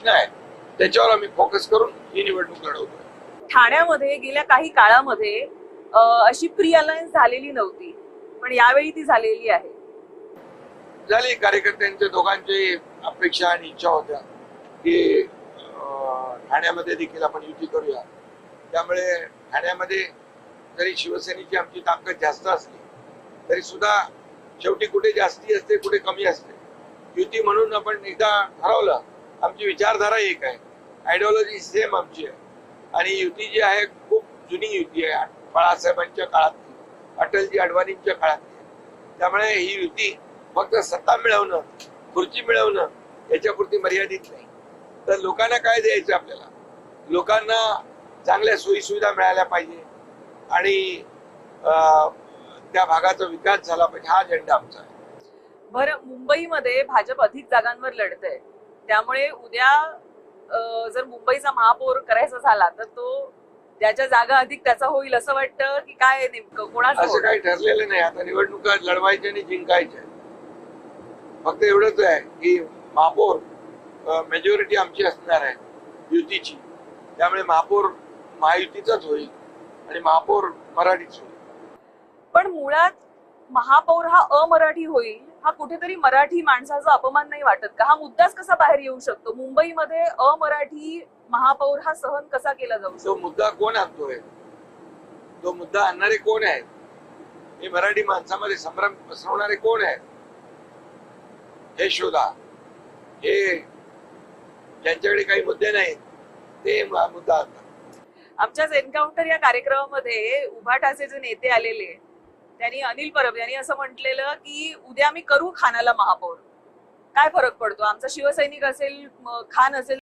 नाही, त्याच्यावर आम्ही फोकस करून ही निवडणूक लढवतोय. ठाण्यामध्ये गेल्या काही काळामध्ये अशी प्री अलायन्स झालेली नव्हती, पण यावेळी ती झालेली आहे. झाली कार्यकर्त्यांच्या दोघांची अपेक्षा आणि इच्छा होत्या की ठाण्यामध्ये देखील आपण युती करूया. त्यामुळे ठाण्यामध्ये जरी शिवसेनेची आमची ताकद जास्त असली तरी सुद्धा शेवटी कुठे जास्ती असते कुठे कमी असते. युती म्हणून आपण एकदा ठरवलं, आमची विचारधारा एक आहे, आयडिओलॉजी सेम आमची आहे आणि युती जी आहे खूप जुनी युती आहे, बाळासाहेबांच्या काळातली, अटलजी अडवाणींच्या काळातली. त्यामुळे ही युती फक्त सत्ता मिळवणं, खुर्ची मिळवणं याच्यापुरती मर्यादित नाही. तर लोकांना काय द्यायचं आपल्याला? लोकांना चांगल्या सोयी सुविधा मिळाल्या पाहिजे आणि त्या भागाचा विकास झाला पाहिजे, हा अजेंडा आमचा आहे. बरं, मुंबईमध्ये भाजप अधिक जागांवर लढतंय, त्यामुळे उद्या जर मुंबईचा महापौर करायचा झाला तर तो त्याच्या जागा अधिक त्याचा होईल असं वाटतं की काय? नेमकं कोणाचं? असं काही ठरलेलं नाही. आता निवडणुका लढवायच्या आणि जिंकायच्या. फक्त एवढंच आहे की महापौर मेजॉरिटी आमची असणार आहे युतीची. त्यामुळे महापौर महायुतीचाच होईल आणि महापौर मराठीच होईल. पण मुळात महापौर हा अमराठी होईल, हा कुठेतरी मराठी माणसाचा अपमान नाही वाटत का? हा मुद्दाच कसा बाहेर येऊ शकतो? मुंबईमध्ये अमराठी महापौर हा सहन कसा केला जाऊ शकतो? तो मुद्दा कोण आणतोय? तो मुद्दा आणणारे कोण आहेत? हे मराठी माणसामध्ये संभ्रम पसरवणारे कोण आहेत हे शोधा. हे ज्यांच्याकडे काही मुद्दे नाहीत ते मुद्दा आणतात. आमच्याच एन्काउंटर या कार्यक्रमामध्ये उभाटाचे जे नेते आलेले, त्यांनी अनिल परब यांनी असं म्हटलेलं की उद्या आम्ही करू खानाला महापौर. काय फरक पडतो? आमचा शिवसैनिक असेल, खान असेल